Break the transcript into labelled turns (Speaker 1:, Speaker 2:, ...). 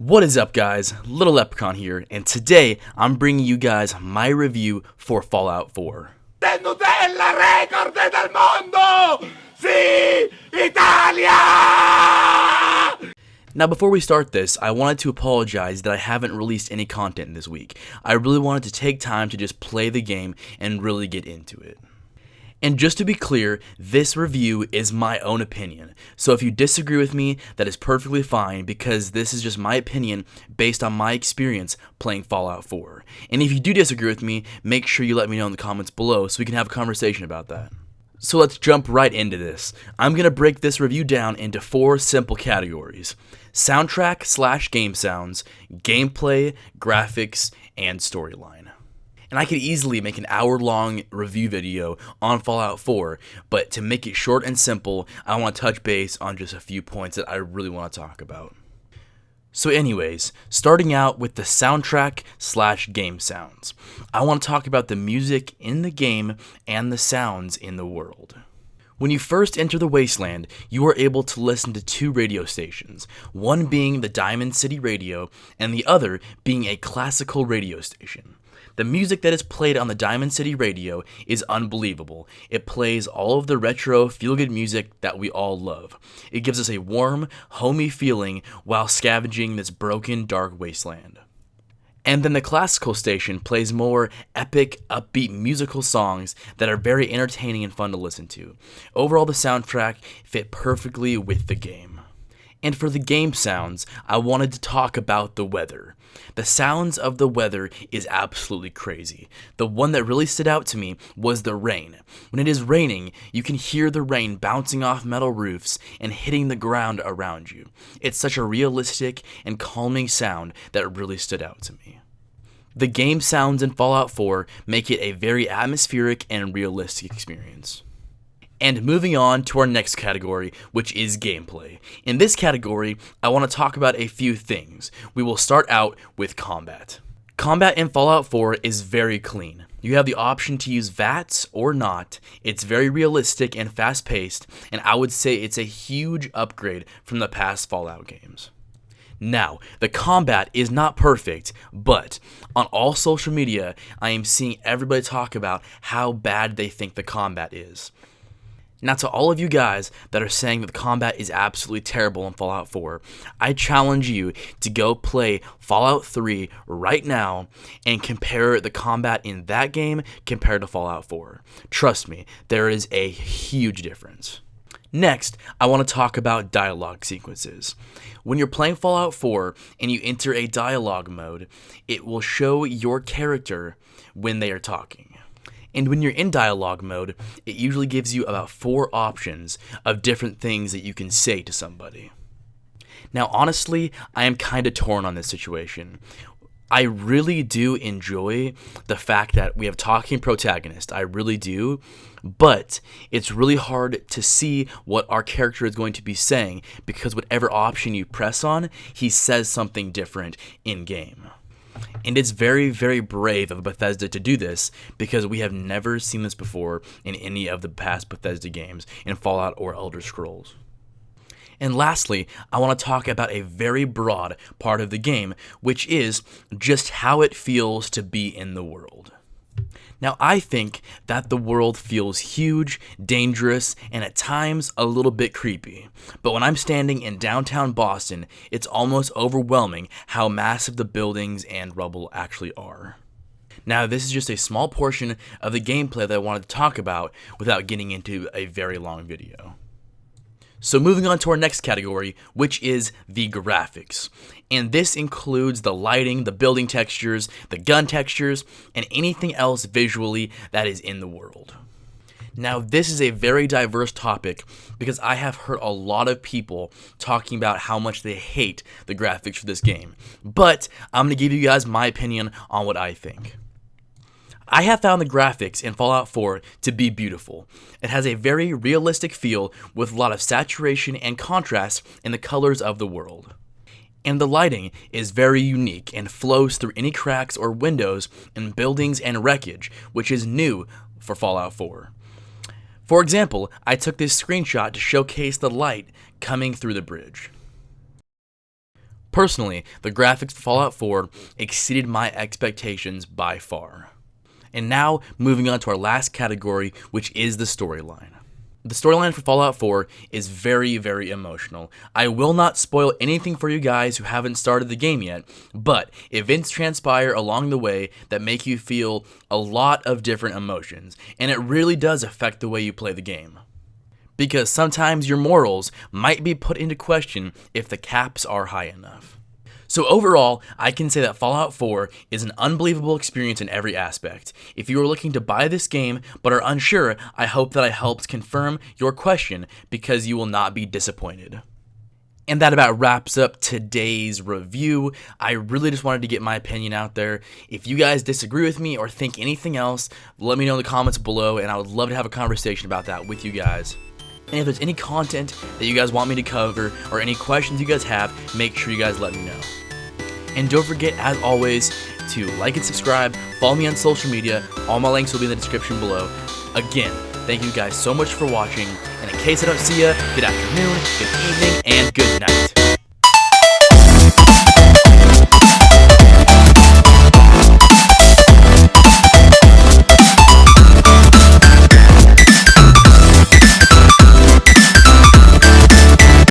Speaker 1: What is up, guys? Little Leprechaun here, and today I'm bringing you guys my review for Fallout 4.
Speaker 2: Nutella record del mondo! Sì, Italia!
Speaker 1: Now, before we start this, I wanted to apologize that I haven't released any content this week. I really wanted to take time to just play the game and really get into it. And just to be clear, this review is my own opinion. So if you disagree with me, that is perfectly fine, because this is just my opinion based on my experience playing Fallout 4. And if you do disagree with me, make sure you let me know in the comments below so we can have a conversation about that. So let's jump right into this. I'm going to break this review down into 4 simple categories: soundtrack/game sounds, gameplay, graphics, and storyline. And I could easily make an hour-long review video on Fallout 4, but to make it short and simple, I want to touch base on just a few points that I really want to talk about. So anyways, starting out with the soundtrack/game sounds. I want to talk about the music in the game and the sounds in the world. When you first enter the Wasteland, you are able to listen to 2 radio stations, one being the Diamond City Radio and the other being a classical radio station. The music that is played on the Diamond City Radio is unbelievable. It plays all of the retro, feel-good music that we all love. It gives us a warm, homey feeling while scavenging this broken, dark wasteland. And then the classical station plays more epic, upbeat musical songs that are very entertaining and fun to listen to. Overall, the soundtrack fit perfectly with the game. And for the game sounds, I wanted to talk about the weather. The sounds of the weather is absolutely crazy. The one that really stood out to me was the rain. When it is raining, you can hear the rain bouncing off metal roofs and hitting the ground around you. It's such a realistic and calming sound that really stood out to me. The game sounds in Fallout 4 make it a very atmospheric and realistic experience. And moving on to our next category, which is gameplay. In this category, I want to talk about a few things. We will start out with combat. Combat in Fallout 4 is very clean. You have the option to use VATS or not. It's very realistic and fast-paced, and I would say it's a huge upgrade from the past Fallout games. Now, the combat is not perfect, but on all social media, I am seeing everybody talk about how bad they think the combat is. Now, to all of you guys that are saying that the combat is absolutely terrible in Fallout 4, I challenge you to go play Fallout 3 right now and compare the combat in that game compared to Fallout 4. Trust me, there is a huge difference. Next, I want to talk about dialogue sequences. When you're playing Fallout 4 and you enter a dialogue mode, it will show your character when they are talking. And when you're in dialogue mode, it usually gives you about 4 options of different things that you can say to somebody. Now, honestly, I am kind of torn on this situation. I really do enjoy the fact that we have talking protagonist. I really do. But it's really hard to see what our character is going to be saying because whatever option you press on, he says something different in-game. And it's very, very brave of Bethesda to do this because we have never seen this before in any of the past Bethesda games in Fallout or Elder Scrolls. And lastly, I want to talk about a very broad part of the game, which is just how it feels to be in the world. Now, I think that the world feels huge, dangerous, and at times a little bit creepy. But when I'm standing in downtown Boston, it's almost overwhelming how massive the buildings and rubble actually are. Now, this is just a small portion of the gameplay that I wanted to talk about without getting into a very long video. So moving on to our next category, which is the graphics. And this includes the lighting, the building textures, the gun textures, and anything else visually that is in the world. Now, this is a very diverse topic because I have heard a lot of people talking about how much they hate the graphics for this game. But I'm going to give you guys my opinion on what I think. I have found the graphics in Fallout 4 to be beautiful. It has a very realistic feel with a lot of saturation and contrast in the colors of the world. And the lighting is very unique and flows through any cracks or windows in buildings and wreckage, which is new for Fallout 4. For example, I took this screenshot to showcase the light coming through the bridge. Personally, the graphics for Fallout 4 exceeded my expectations by far. And now, moving on to our last category, which is the storyline. The storyline for Fallout 4 is very, very emotional. I will not spoil anything for you guys who haven't started the game yet, but events transpire along the way that make you feel a lot of different emotions, and it really does affect the way you play the game. Because sometimes your morals might be put into question if the caps are high enough. So overall, I can say that Fallout 4 is an unbelievable experience in every aspect. If you are looking to buy this game but are unsure, I hope that I helped confirm your question because you will not be disappointed. And that about wraps up today's review. I really just wanted to get my opinion out there. If you guys disagree with me or think anything else, let me know in the comments below, and I would love to have a conversation about that with you guys. And if there's any content that you guys want me to cover or any questions you guys have, make sure you guys let me know. And don't forget, as always, to like and subscribe, follow me on social media. All my links will be in the description below. Again, thank you guys so much for watching, and in case I don't see you, good afternoon, good evening, and good night.